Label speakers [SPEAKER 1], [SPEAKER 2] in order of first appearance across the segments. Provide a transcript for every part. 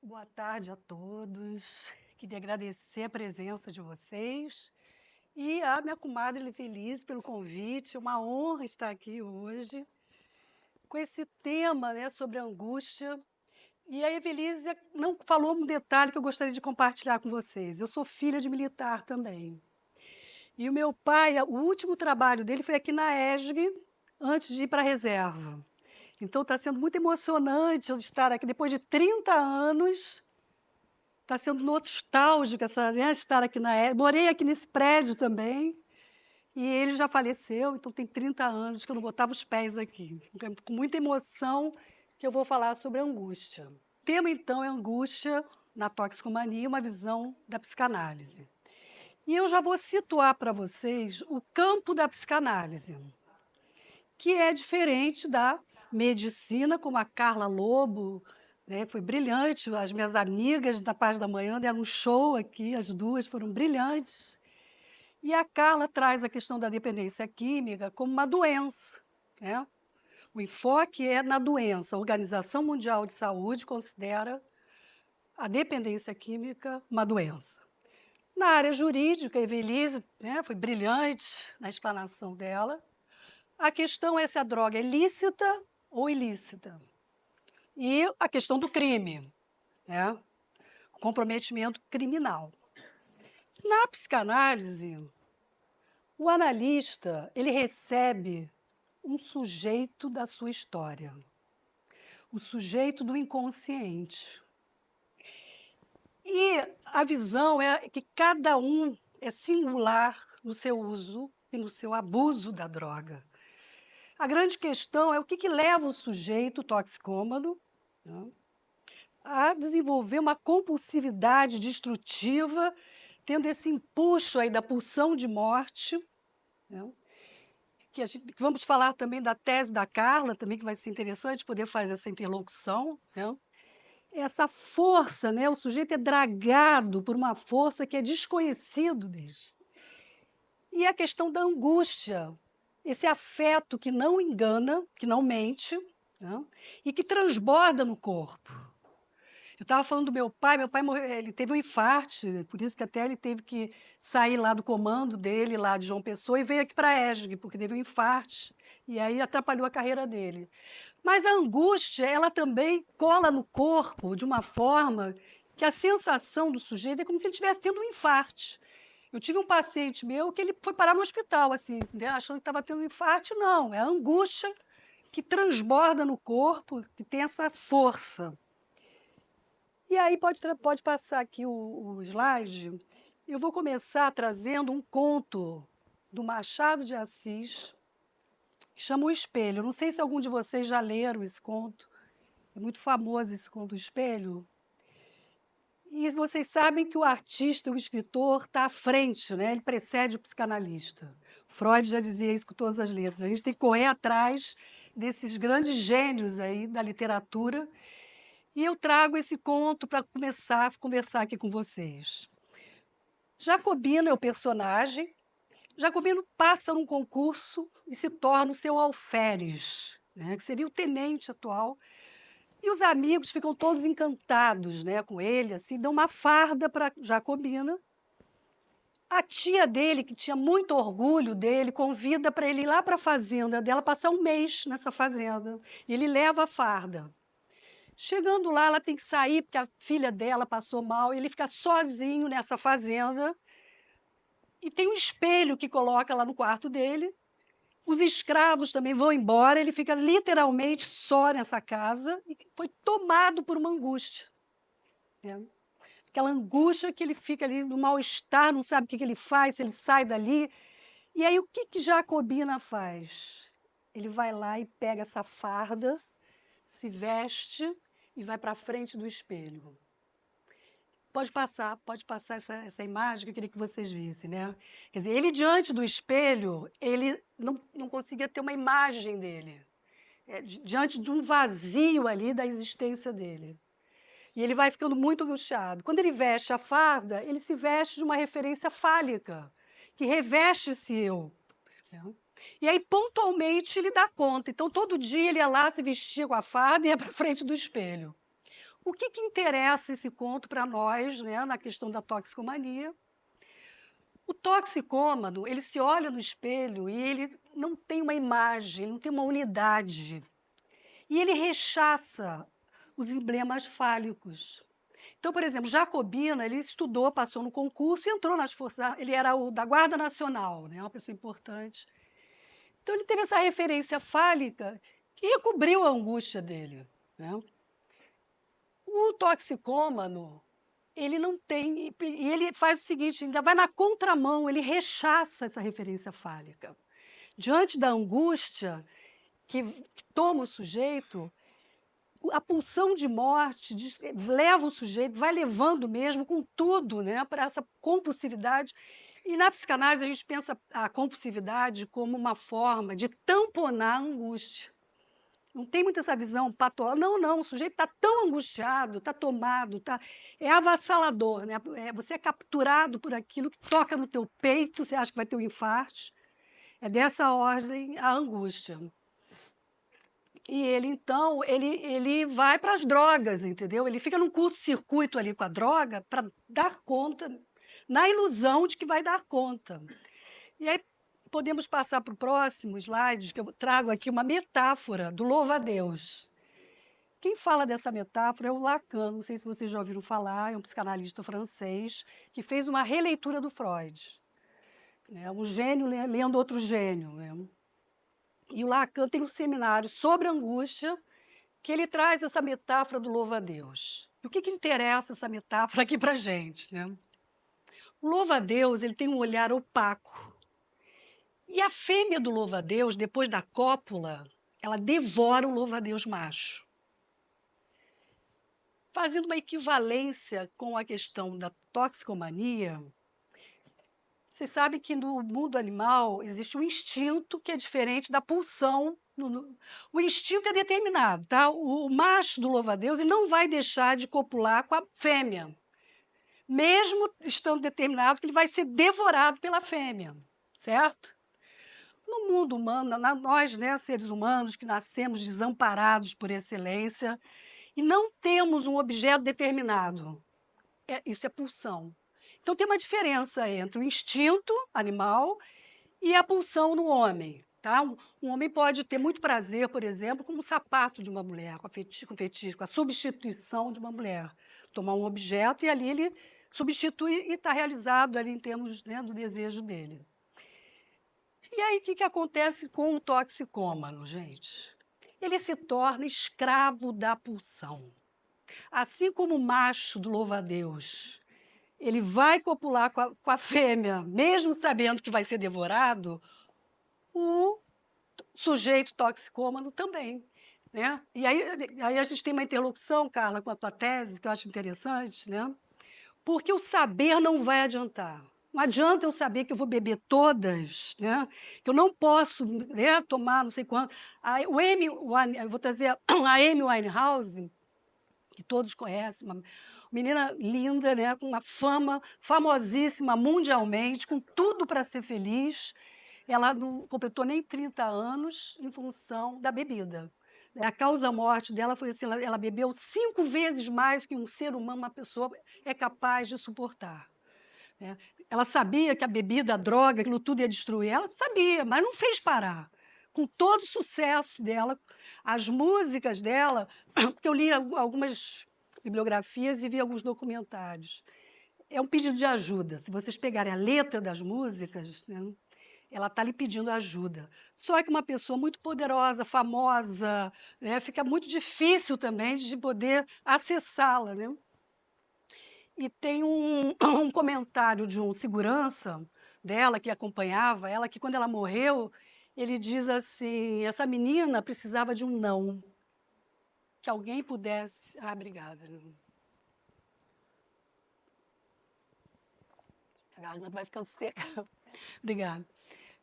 [SPEAKER 1] Boa tarde a todos. Queria agradecer a presença de vocês e a minha comadre Evelise pelo convite. É uma honra estar aqui hoje com esse tema, né, sobre a angústia. E a Evelise não falou um detalhe que eu gostaria de compartilhar com vocês. Eu sou filha de militar também. E o meu pai, o último trabalho dele foi aqui na ESG, antes de ir para a reserva. Então está sendo muito emocionante eu estar aqui depois de 30 anos. Está sendo nostálgica essa, né, estar aqui na morei aqui nesse prédio também, e ele já faleceu, então tem 30 anos que eu não botava os pés aqui. Então, é com muita emoção que eu vou falar sobre a angústia. O tema, então, é angústia na toxicomania, uma visão da psicanálise. E eu já vou situar para vocês o campo da psicanálise, que é diferente da medicina, como a Carla Lobo, né, foi brilhante. As minhas amigas da Paz da Manhã deram um show aqui, as duas foram brilhantes. E a Carla traz a questão da dependência química como uma doença, né? O enfoque é na doença. A Organização Mundial de Saúde considera a dependência química uma doença. Na área jurídica, a Evelise, né, foi brilhante na explanação dela. A questão é se a droga é lícita ou ilícita. E a questão do crime, né? O comprometimento criminal. Na psicanálise, o analista ele recebe um sujeito da sua história, o sujeito do inconsciente. E a visão é que cada um é singular no seu uso e no seu abuso da droga. A grande questão é o que leva o sujeito toxicômano, né, a desenvolver uma compulsividade destrutiva, tendo esse empuxo aí da pulsão de morte, né, que vamos falar também da tese da Carla, também, que vai ser interessante poder fazer essa interlocução, né. Essa força, né, o sujeito é dragado por uma força que é desconhecido dele. E a questão da angústia, esse afeto que não engana, que não mente, né, e que transborda no corpo. Eu estava falando do meu pai morreu, ele teve um infarte, por isso que até ele teve que sair lá do comando dele, lá de João Pessoa, e veio aqui para a ESG, porque teve um infarte, e aí atrapalhou a carreira dele. Mas a angústia, ela também cola no corpo de uma forma que a sensação do sujeito é como se ele estivesse tendo um infarte. Eu tive um paciente meu que ele foi parar no hospital, assim, né, achando que estava tendo um infarte. Não, é a angústia que transborda no corpo, que tem essa força. E aí pode passar aqui o slide. Eu vou começar trazendo um conto do Machado de Assis, que chama O Espelho. Não sei se algum de vocês já leram esse conto. É muito famoso esse conto, O Espelho. E vocês sabem que o artista, o escritor, está à frente, né? Ele precede o psicanalista. Freud já dizia isso com todas as letras. A gente tem que correr atrás desses grandes gênios aí da literatura. E eu trago esse conto para começar a conversar aqui com vocês. Jacobino é o personagem. Jacobino passa num concurso e se torna o seu alferes, né, que seria o tenente atual. E os amigos ficam todos encantados, né, com ele, assim, dão uma farda para Jacobina. A tia dele, que tinha muito orgulho dele, convida para ele ir lá para a fazenda dela, passar um mês nessa fazenda. E ele leva a farda. Chegando lá, ela tem que sair porque a filha dela passou mal, e ele fica sozinho nessa fazenda. E tem um espelho que coloca lá no quarto dele. Os escravos também vão embora, ele fica literalmente só nessa casa e foi tomado por uma angústia, né? Aquela angústia que ele fica ali no mal-estar, não sabe o que ele faz, se ele sai dali. E aí o que Jacobina faz? Ele vai lá e pega essa farda, se veste e vai para a frente do espelho. Pode passar essa imagem que eu queria que vocês vissem, né? Quer dizer, ele diante do espelho, ele não conseguia ter uma imagem dele, diante de um vazio ali da existência dele. E ele vai ficando muito angustiado. Quando ele veste a farda, ele se veste de uma referência fálica, que reveste esse eu, né? E aí, pontualmente, ele dá conta. Então, todo dia ele ia lá, se vestia com a farda e ia para frente do espelho. O que que interessa esse conto para nós, né, na questão da toxicomania? O toxicômano, ele se olha no espelho e ele não tem uma imagem, ele não tem uma unidade. E ele rechaça os emblemas fálicos. Então, por exemplo, Jacobina, ele estudou, passou no concurso e entrou nas forças, ele era o da Guarda Nacional, né, uma pessoa importante. Então ele teve essa referência fálica que recobriu a angústia dele, né. O toxicômano, ele não tem, e ele faz o seguinte, ainda vai na contramão, ele rechaça essa referência fálica. Diante da angústia que toma o sujeito, a pulsão de morte leva o sujeito, vai levando mesmo com tudo, né, para essa compulsividade. E na psicanálise a gente pensa a compulsividade como uma forma de tamponar a angústia. Não tem muito essa visão patológica. Não, não, o sujeito está tão angustiado, está tomado, é avassalador, né? Você é capturado por aquilo que toca no teu peito, você acha que vai ter um infarto. É dessa ordem a angústia. E ele, então, ele vai para as drogas, entendeu? Ele fica num curto-circuito ali com a droga para dar conta, na ilusão de que vai dar conta. E aí podemos passar para o próximo slide, que eu trago aqui uma metáfora do louva-a-Deus. Quem fala dessa metáfora é o Lacan, não sei se vocês já ouviram falar, é um psicanalista francês que fez uma releitura do Freud, né? Um gênio lendo outro gênio, né? E o Lacan tem um seminário sobre angústia que ele traz essa metáfora do louva-a-Deus. E o que que interessa essa metáfora aqui para a gente, né? O louva-a-Deus, ele tem um olhar opaco. E a fêmea do louva-a-Deus, depois da cópula, ela devora o louva-a-Deus macho. Fazendo uma equivalência com a questão da toxicomania, você sabe que no mundo animal existe um instinto que é diferente da pulsão. O instinto é determinado, tá? O macho do louva-a-Deus ele não vai deixar de copular com a fêmea, mesmo estando determinado que ele vai ser devorado pela fêmea, certo? No mundo humano, nós, né, seres humanos que nascemos desamparados por excelência e não temos um objeto determinado, isso é pulsão. Então tem uma diferença entre o instinto animal e a pulsão no homem, tá? Um homem pode ter muito prazer, por exemplo, com o sapato de uma mulher, com fetiche, com a substituição de uma mulher. Tomar um objeto e ali ele substitui e está realizado ali em termos, né, do desejo dele. E aí o que que acontece com o toxicômano, gente? Ele se torna escravo da pulsão. Assim como o macho do louva-a-Deus, ele vai copular com a fêmea, mesmo sabendo que vai ser devorado, o sujeito toxicômano também, né? E aí a gente tem uma interlocução, Carla, com a tua tese, que eu acho interessante, né? Porque o saber não vai adiantar. Não adianta eu saber que eu vou beber todas, né? Que eu não posso, né, tomar não sei quanto. Eu vou trazer a Amy Winehouse, que todos conhecem, uma menina linda, né, com uma fama famosíssima mundialmente, com tudo para ser feliz. Ela não completou nem 30 anos em função da bebida. A causa-morte dela foi assim, ela bebeu 5 vezes mais que um ser humano, uma pessoa é capaz de suportar, né. Ela sabia que a bebida, a droga, aquilo tudo ia destruir ela, sabia, mas não fez parar. Com todo o sucesso dela, as músicas dela, porque eu li algumas bibliografias e vi alguns documentários. É um pedido de ajuda. Se vocês pegarem a letra das músicas, né, ela está lhe pedindo ajuda. Só que uma pessoa muito poderosa, famosa, né, fica muito difícil também de poder acessá-la, né? E tem um comentário de um segurança dela, que acompanhava ela, que quando ela morreu, ele diz assim: essa menina precisava de um não, que alguém pudesse. Ah, obrigada. A garganta vai ficando seca. Obrigada.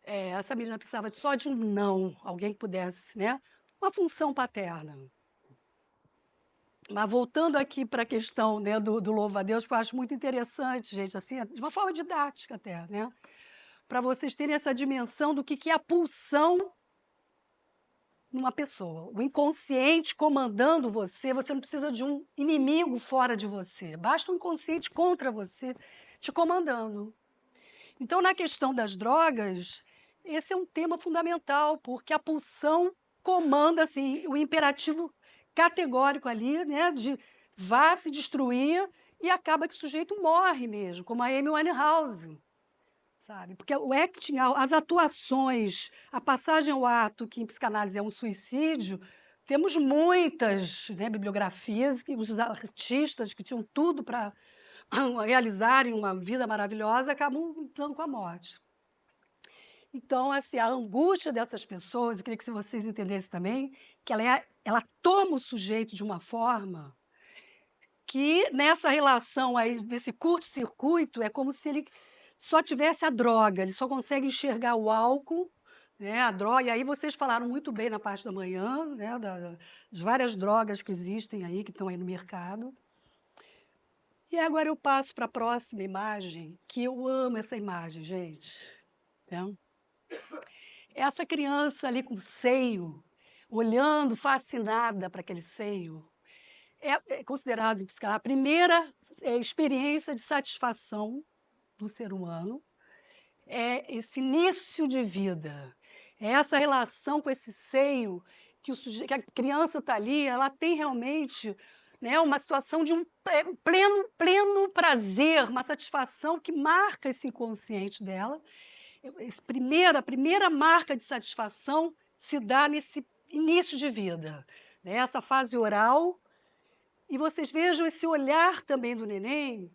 [SPEAKER 1] Essa menina precisava só de um não, alguém que pudesse, né? Uma função paterna. Mas voltando aqui para a questão, né, do louva-a-Deus, que eu acho muito interessante, gente, assim, de uma forma didática até, né? Para vocês terem essa dimensão do que é a pulsão numa pessoa. O inconsciente comandando você, você não precisa de um inimigo fora de você, basta um inconsciente contra você te comandando. Então, na questão das drogas, esse é um tema fundamental, porque a pulsão comanda assim, o imperativo categórico ali, né, de vá se destruir, e acaba que o sujeito morre mesmo, como a Amy Winehouse, sabe? Porque o acting, as atuações, a passagem ao ato, que em psicanálise é um suicídio, temos muitas, né, bibliografias que os artistas que tinham tudo para realizarem uma vida maravilhosa acabam entrando com a morte. Então, assim, a angústia dessas pessoas, eu queria que vocês entendessem também, que ela toma o sujeito de uma forma que, nessa relação aí, desse curto-circuito, é como se ele só tivesse a droga, ele só consegue enxergar o álcool, né, a droga, e aí vocês falaram muito bem na parte da manhã, né, das várias drogas que existem aí, que estão aí no mercado. E agora eu passo para a próxima imagem, que eu amo essa imagem, gente. Tá? Essa criança ali com o seio, olhando fascinada para aquele seio, é considerado em psicanálise a primeira experiência de satisfação do ser humano, é esse início de vida, é essa relação com esse seio que a criança está ali, ela tem realmente, né, uma situação de um pleno prazer, uma satisfação que marca esse inconsciente dela. A primeira marca de satisfação se dá nesse início de vida, né, essa fase oral. E vocês vejam esse olhar também do neném,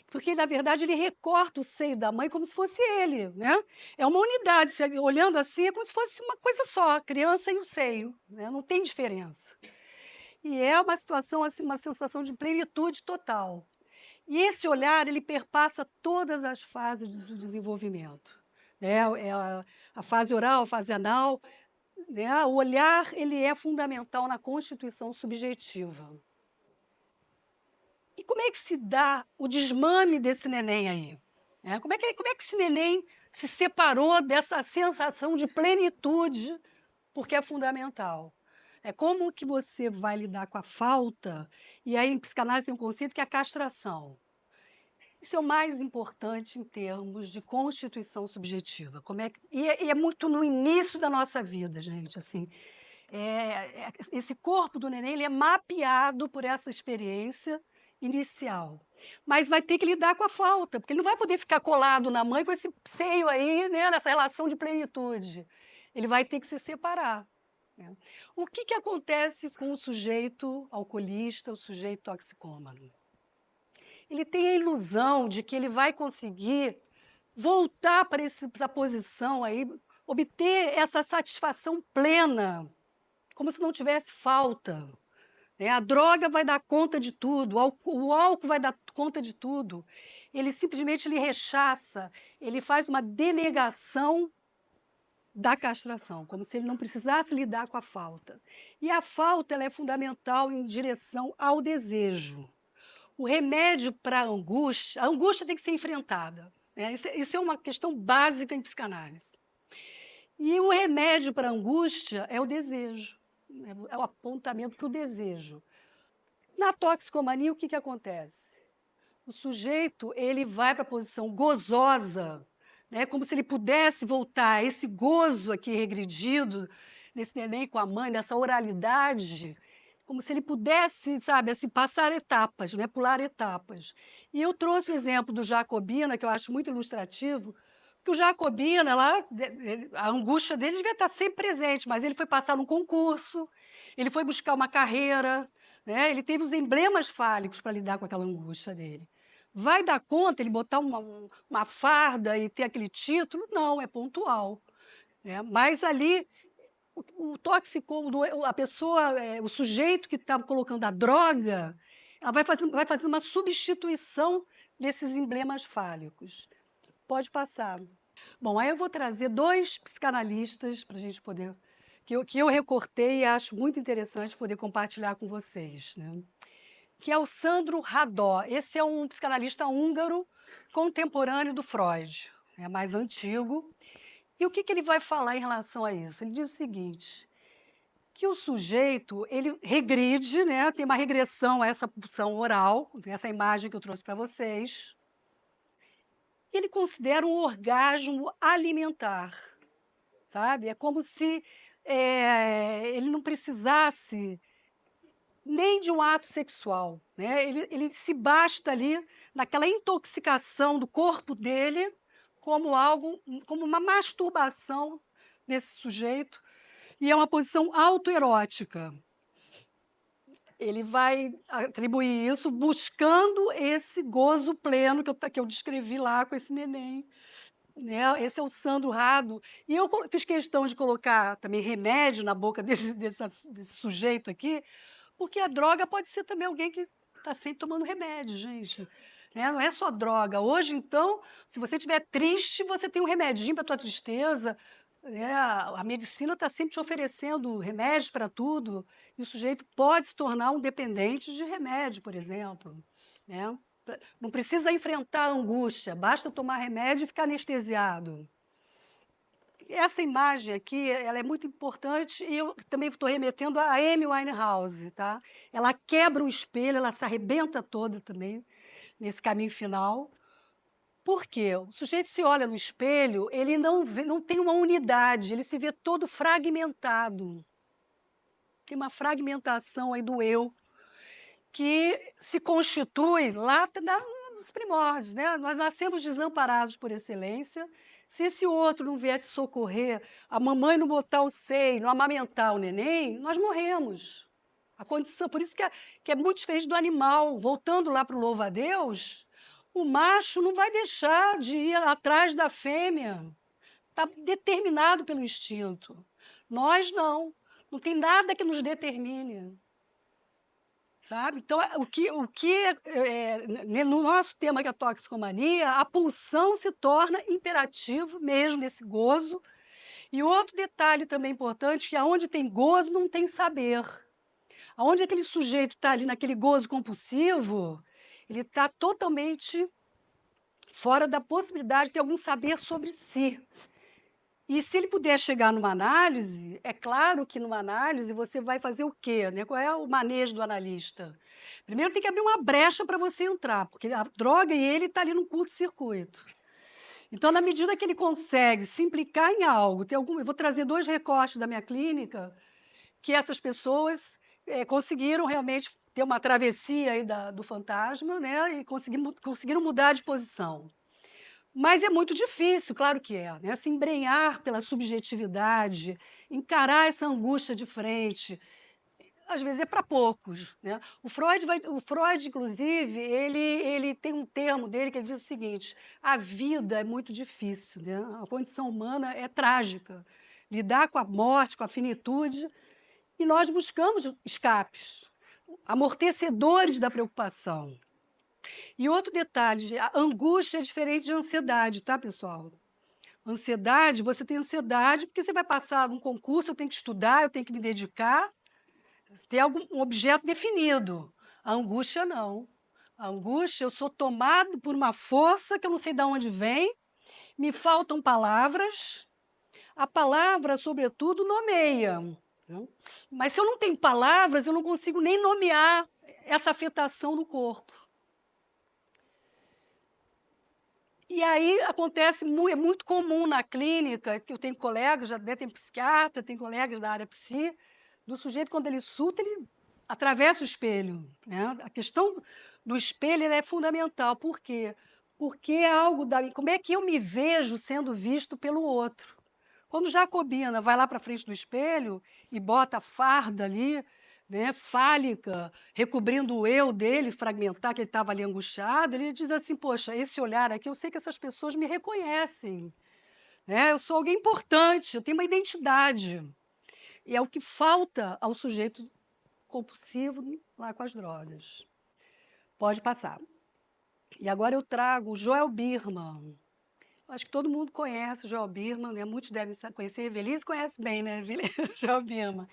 [SPEAKER 1] porque, na verdade, ele recorta o seio da mãe como se fosse ele, né? É uma unidade, olhando assim, é como se fosse uma coisa só, a criança e o seio, né? Não tem diferença. E é uma situação, assim, uma sensação de plenitude total. E esse olhar, ele perpassa todas as fases do desenvolvimento, né? É a fase oral, a fase anal, né? O olhar, ele é fundamental na constituição subjetiva. E como é que se dá o desmame desse neném aí? Como é que esse neném se separou dessa sensação de plenitude, porque é fundamental? É como que você vai lidar com a falta, e aí em psicanálise tem um conceito que é a castração. Isso é o mais importante em termos de constituição subjetiva. E é muito no início da nossa vida, gente, assim. Esse corpo do neném ele é mapeado por essa experiência inicial, mas vai ter que lidar com a falta, porque ele não vai poder ficar colado na mãe com esse seio aí, né, nessa relação de plenitude. Ele vai ter que se separar, né? O que acontece com o sujeito alcoolista, o sujeito toxicômano? Ele tem a ilusão de que ele vai conseguir voltar para essa posição aí, obter essa satisfação plena, como se não tivesse falta, né? A droga vai dar conta de tudo, o álcool vai dar conta de tudo. Ele simplesmente ele rechaça, ele faz uma denegação da castração, como se ele não precisasse lidar com a falta. E a falta ela é fundamental em direção ao desejo. O remédio para a angústia tem que ser enfrentada, né? Isso é uma questão básica em psicanálise. E o remédio para a angústia é o desejo, é o apontamento para o desejo. Na toxicomania, o que acontece? O sujeito ele vai para a posição gozosa, né, como se ele pudesse voltar a esse gozo aqui regredido, nesse neném com a mãe, nessa oralidade, como se ele pudesse, sabe, assim, passar etapas, né, pular etapas. E eu trouxe o exemplo do Jacobina, que eu acho muito ilustrativo, que o Jacobina, lá, a angústia dele devia estar sempre presente, mas ele foi passar num concurso, ele foi buscar uma carreira, né, ele teve os emblemas fálicos para lidar com aquela angústia dele. Vai dar conta ele botar uma farda e ter aquele título? Não, é pontual, né? Mas ali o toxicômono, a pessoa, o sujeito que está colocando a droga, ela vai fazer uma substituição desses emblemas fálicos. Pode passar. Bom, aí eu vou trazer dois psicanalistas para a gente poder, que eu recortei e acho muito interessante poder compartilhar com vocês, né? Que é o Sandro Radó. Esse é um psicanalista húngaro contemporâneo do Freud, é mais antigo. E o que ele vai falar em relação a isso? Ele diz o seguinte, que o sujeito, ele regride, né, tem uma regressão a essa pulsão oral, essa imagem que eu trouxe para vocês. Ele considera um orgasmo alimentar, sabe? É como se ele não precisasse nem de um ato sexual, né? Ele se basta ali naquela intoxicação do corpo dele como algo, como uma masturbação desse sujeito, e é uma posição autoerótica. Ele vai atribuir isso buscando esse gozo pleno que eu descrevi lá com esse neném, né? Esse é o Sandro Rado. E eu fiz questão de colocar também remédio na boca desse sujeito aqui, porque a droga pode ser também alguém que está sempre tomando remédio, gente. Né? Não é só droga. Hoje, então, se você estiver triste, você tem um remedinho para a tua tristeza. Né? A medicina está sempre te oferecendo remédios para tudo. E o sujeito pode se tornar um dependente de remédio, por exemplo. Né? Não precisa enfrentar a angústia, basta tomar remédio e ficar anestesiado. Essa imagem aqui, ela é muito importante e eu também estou remetendo a Amy Winehouse, tá? Ela quebra o espelho, ela se arrebenta toda também nesse caminho final. Por quê? O sujeito se olha no espelho, ele não tem uma unidade, ele se vê todo fragmentado. Tem uma fragmentação aí do eu, que se constitui lá nos primórdios, né? Nós nascemos desamparados por excelência. Se esse outro não vier te socorrer, a mamãe não botar o seio, não amamentar o neném, nós morremos. A condição, por isso que é muito diferente do animal. Voltando lá para o louva-a-Deus, o macho não vai deixar de ir atrás da fêmea. Está determinado pelo instinto. Nós não. Não tem nada que nos determine. Sabe? Então, no nosso tema que é a toxicomania, a pulsão se torna imperativo mesmo nesse gozo. E outro detalhe também importante, que aonde tem gozo não tem saber. Aonde aquele sujeito está ali naquele gozo compulsivo, ele está totalmente fora da possibilidade de ter algum saber sobre si. E se ele puder chegar numa análise, é claro que numa análise você vai fazer o quê, né? Qual é o manejo do analista? Primeiro tem que abrir uma brecha para você entrar, porque a droga e ele está ali num curto-circuito. Então, na medida que ele consegue se implicar em algo, eu vou trazer 2 recortes da minha clínica, que essas pessoas conseguiram realmente ter uma travessia aí do fantasma, né? E conseguiram mudar de posição. Mas é muito difícil, claro que é, né? Se embrenhar pela subjetividade, encarar essa angústia de frente, às vezes é para poucos, né? O Freud, inclusive, ele tem um termo dele que ele diz o seguinte: a vida é muito difícil, né? A condição humana é trágica. Lidar com a morte, com a finitude, e nós buscamos escapes, amortecedores da preocupação. E outro detalhe, a angústia é diferente de ansiedade, tá, pessoal? Ansiedade, você tem ansiedade porque você vai passar num concurso, eu tenho que estudar, eu tenho que me dedicar, ter um objeto definido. A angústia, não. A angústia, eu sou tomado por uma força que eu não sei de onde vem, me faltam palavras, a palavra, sobretudo, nomeia. Né? Mas se eu não tenho palavras, eu não consigo nem nomear essa afetação do corpo. E aí acontece, é muito comum na clínica, que eu tenho colegas, já tem psiquiatra, tem colegas da área psi, do sujeito, quando ele surta, ele atravessa o espelho. Né? A questão do espelho é fundamental. Por quê? Porque é algo como é que eu me vejo sendo visto pelo outro? Quando Jacobina vai lá para frente do espelho e bota a farda ali, né, fálica, recobrindo o eu dele, fragmentar, que ele estava ali angustiado, ele diz assim: poxa, esse olhar aqui, eu sei que essas pessoas me reconhecem, né? Eu sou alguém importante, eu tenho uma identidade. E é o que falta ao sujeito compulsivo lá com as drogas. Pode passar. E agora eu trago o Joel Birman. Acho que todo mundo conhece o Joel Birman, né? Muitos devem conhecer. Evelise conhece bem, né, Joel Birman,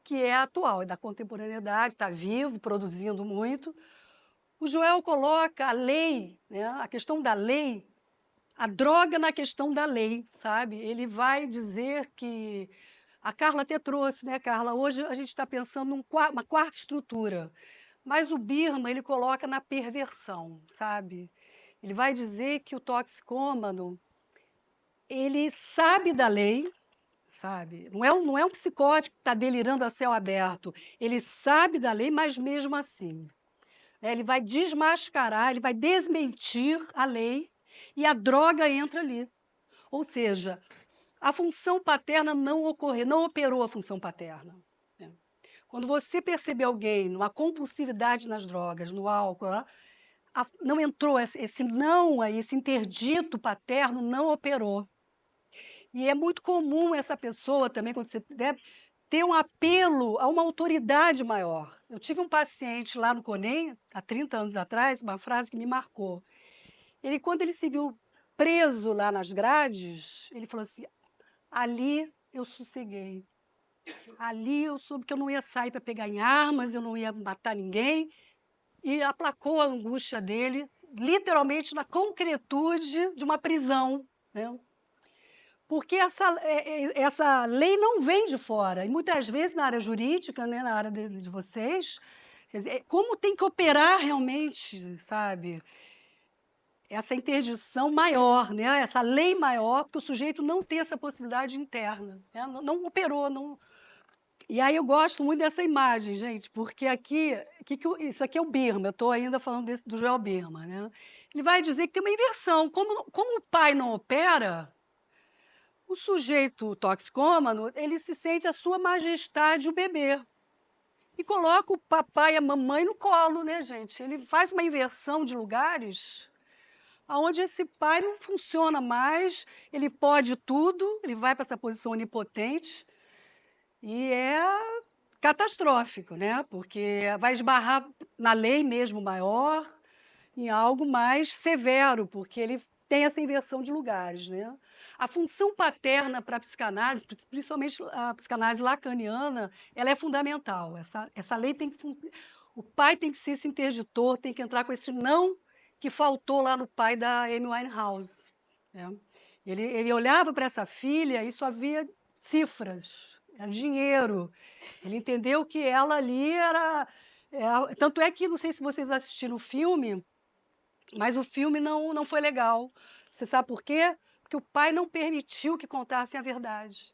[SPEAKER 1] que é atual, é da contemporaneidade, está vivo, produzindo muito. O Joel coloca a lei, né, a questão da lei, a droga na questão da lei, sabe? Ele vai dizer que A Carla até trouxe, né, Carla? Hoje a gente está pensando uma quarta estrutura, mas o Birman ele coloca na perversão, sabe? Ele vai dizer que o toxicômano ele sabe da lei, sabe? Não é um psicótico que está delirando a céu aberto. Ele sabe da lei, mas mesmo assim, né, ele vai desmascarar, ele vai desmentir a lei e a droga entra ali. Ou seja, a função paterna não operou a função paterna, né. Quando você perceber alguém numa compulsividade nas drogas, no álcool, não entrou esse não aí, esse interdito paterno não operou. E é muito comum essa pessoa também, quando você, né, ter um apelo a uma autoridade maior. Eu tive um paciente lá no CONEM, há 30 anos atrás, uma frase que me marcou. Quando ele se viu preso lá nas grades, ele falou assim: ali eu sosseguei. Ali eu soube que eu não ia sair para pegar em armas, eu não ia matar ninguém, e aplacou a angústia dele, literalmente na concretude de uma prisão, né. Porque essa lei não vem de fora, e muitas vezes na área jurídica, né, na área de vocês, quer dizer, como tem que operar realmente, sabe, essa interdição maior, né, essa lei maior, porque o sujeito não tem essa possibilidade interna, né, não operou, não. E aí eu gosto muito dessa imagem, gente, porque aqui, isso aqui é o Birman, eu estou ainda falando do Joel Birman, né? Ele vai dizer que tem uma inversão. Como o pai não opera, o sujeito toxicômano, ele se sente a sua majestade o bebê. E coloca o papai e a mamãe no colo, né, gente? Ele faz uma inversão de lugares aonde esse pai não funciona mais, ele pode tudo, ele vai para essa posição onipotente, e é catastrófico, né, porque vai esbarrar na lei mesmo maior, em algo mais severo, porque ele tem essa inversão de lugares, né. A função paterna para a psicanálise, principalmente a psicanálise lacaniana, ela é fundamental, essa lei tem que o pai tem que ser esse interditor, tem que entrar com esse não que faltou lá no pai da Amy Winehouse, né. Ele olhava para essa filha e só via cifras, era dinheiro. Ele entendeu que ela ali era, tanto é que não sei se vocês assistiram o filme, mas o filme não foi legal. Você sabe por quê? Porque o pai não permitiu que contassem a verdade.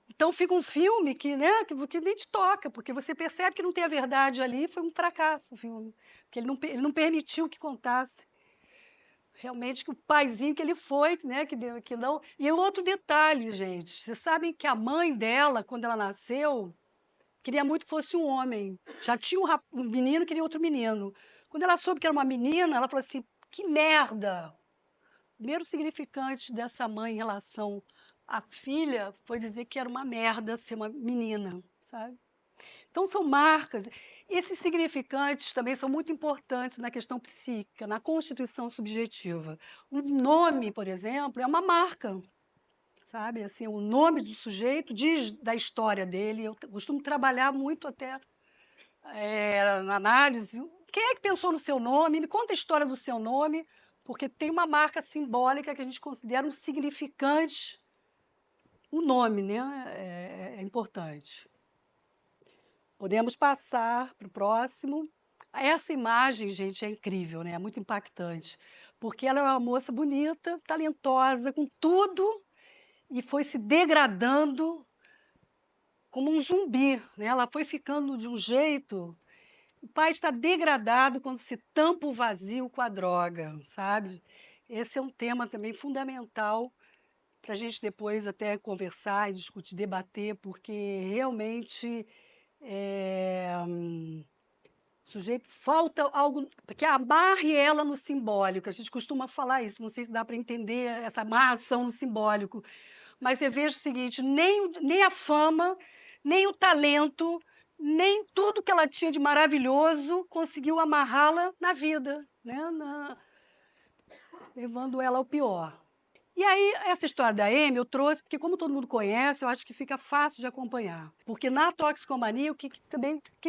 [SPEAKER 1] Então fica um filme que, né, que nem te toca, porque você percebe que não tem a verdade ali, foi um fracasso o filme, porque ele não permitiu que contasse. Realmente que o paizinho que ele foi, né, que não. E outro detalhe, gente, vocês sabem que a mãe dela, quando ela nasceu, queria muito que fosse um homem. Já tinha um menino, queria outro menino. Quando ela soube que era uma menina, ela falou assim: "Que merda!". O primeiro significante dessa mãe em relação à filha foi dizer que era uma merda ser uma menina, sabe. Então são marcas. Esses significantes também são muito importantes na questão psíquica, na constituição subjetiva. O nome, por exemplo, é uma marca, sabe, assim, o nome do sujeito diz da história dele. Eu costumo trabalhar muito até, na análise. Quem é que pensou no seu nome? Me conta a história do seu nome, porque tem uma marca simbólica que a gente considera um significante, o nome, né, é importante. Podemos passar para o próximo. Essa imagem, gente, é incrível, né, é muito impactante, porque ela é uma moça bonita, talentosa, com tudo, e foi se degradando como um zumbi, né, ela foi ficando de um jeito. O pai está degradado quando se tampa o vazio com a droga, sabe. Esse é um tema também fundamental para a gente depois até conversar e discutir, debater, porque realmente, o sujeito falta algo que amarre ela no simbólico. A gente costuma falar isso, não sei se dá para entender essa amarração no simbólico, mas você veja o seguinte: nem a fama, nem o talento, nem tudo que ela tinha de maravilhoso conseguiu amarrá-la na vida, né, levando ela ao pior. E aí, essa história da Amy eu trouxe, porque como todo mundo conhece, eu acho que fica fácil de acompanhar. Porque na toxicomania, o que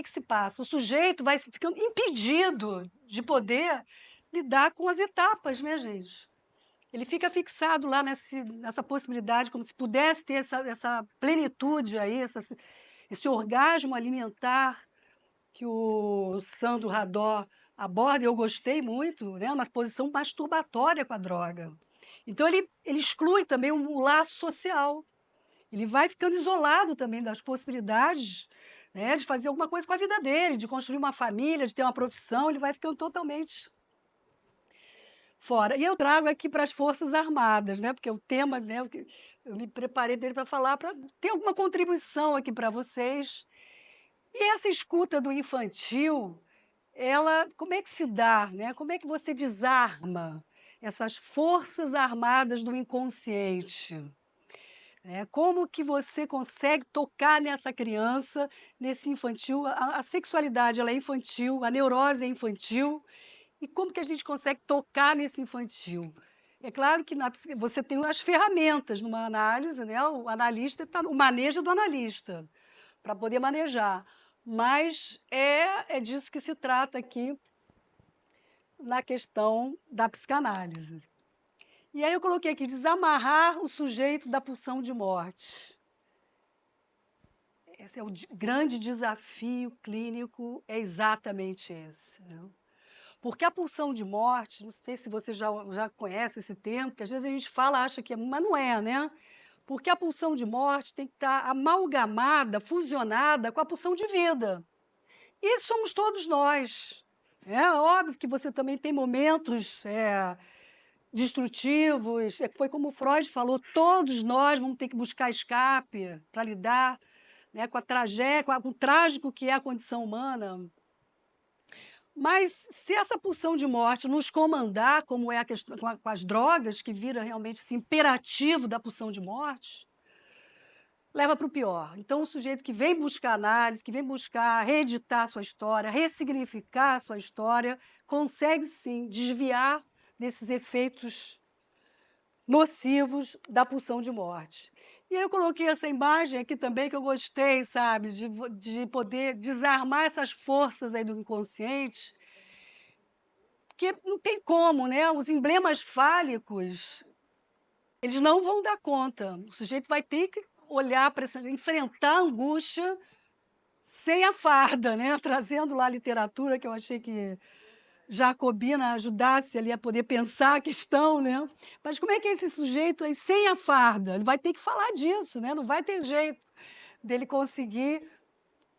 [SPEAKER 1] se passa? O sujeito vai ficando impedido de poder lidar com as etapas, né, gente? Ele fica fixado lá nessa possibilidade, como se pudesse ter essa plenitude aí, esse orgasmo alimentar que o Sandro Radó aborda, e eu gostei muito, né, uma posição masturbatória com a droga. Então ele exclui também o laço social, ele vai ficando isolado também das possibilidades, né, de fazer alguma coisa com a vida dele, de construir uma família, de ter uma profissão, ele vai ficando totalmente fora. E eu trago aqui para as Forças Armadas, né, porque o tema, né, eu me preparei dele para falar, para ter alguma contribuição aqui para vocês. E essa escuta do infantil, ela como é que se dá, né? Como é que você desarma essas forças armadas do inconsciente? Como que você consegue tocar nessa criança, nesse infantil? A sexualidade ela é infantil, a neurose é infantil, e como que a gente consegue tocar nesse infantil? É claro que você tem as ferramentas numa análise, né? O analista o manejo do analista para poder manejar. Mas é disso que se trata aqui na questão da psicanálise. E aí eu coloquei aqui, desamarrar o sujeito da pulsão de morte. Esse é o grande desafio clínico, é exatamente esse. Né? Porque a pulsão de morte, não sei se você já conhece esse termo, que às vezes a gente fala, acha que é, mas não é, né? Porque a pulsão de morte tem que estar amalgamada, fusionada com a pulsão de vida. E somos todos nós. É óbvio que você também tem momentos destrutivos, foi como o Freud falou, todos nós vamos ter que buscar escape para lidar, né, com a tragédia, com o trágico que é a condição humana. Mas se essa pulsão de morte nos comandar, como é a questão com as drogas, que vira realmente esse imperativo da pulsão de morte, leva para o pior. Então, o sujeito que vem buscar análise, que vem buscar reeditar sua história, ressignificar sua história, consegue sim desviar desses efeitos nocivos da pulsão de morte. E aí eu coloquei essa imagem aqui também que eu gostei, sabe, de poder desarmar essas forças aí do inconsciente, porque não tem como, né? Os emblemas fálicos, eles não vão dar conta. O sujeito vai ter que olhar para enfrentar a angústia sem a farda, né? Trazendo lá a literatura, que eu achei que Jacobina ajudasse ali a poder pensar a questão, né? Mas como é que é esse sujeito aí sem a farda? Ele vai ter que falar disso, né? Não vai ter jeito dele conseguir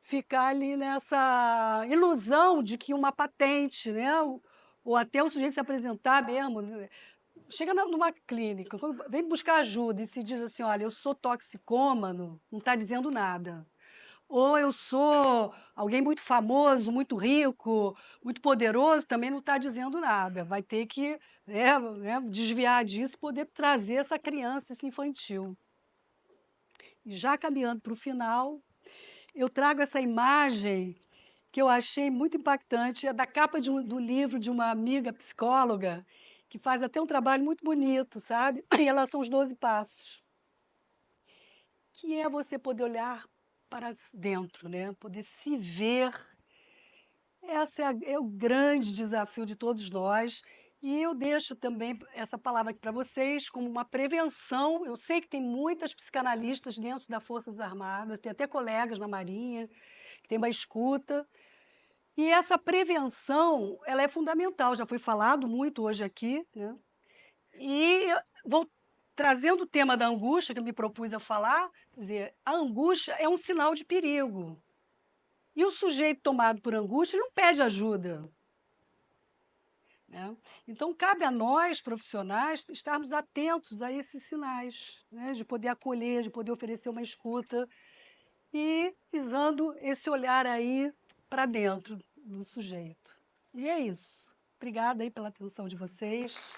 [SPEAKER 1] ficar ali nessa ilusão de que uma patente, né? Ou até o sujeito se apresentar mesmo, né? Chega numa clínica, vem buscar ajuda e se diz assim, olha, eu sou toxicômano, não está dizendo nada. Ou eu sou alguém muito famoso, muito rico, muito poderoso, também não está dizendo nada. Vai ter que desviar disso e poder trazer essa criança, esse infantil. E já caminhando para o final, eu trago essa imagem que eu achei muito impactante, é da capa do livro de uma amiga psicóloga, que faz até um trabalho muito bonito, sabe? Em relação aos 12 passos, que é você poder olhar para dentro, né? Poder se ver. Esse é o grande desafio de todos nós. E eu deixo também essa palavra aqui para vocês como uma prevenção. Eu sei que tem muitas psicanalistas dentro das Forças Armadas, tem até colegas na Marinha, que tem uma escuta. E essa prevenção, ela é fundamental, já foi falado muito hoje aqui, né? E vou trazendo o tema da angústia, que eu me propus a falar, quer dizer, a angústia é um sinal de perigo. E o sujeito tomado por angústia ele não pede ajuda. Né? Então, cabe a nós, profissionais, estarmos atentos a esses sinais, né? De poder acolher, de poder oferecer uma escuta e visando esse olhar aí para dentro do sujeito. E é isso. Obrigada aí pela atenção de vocês.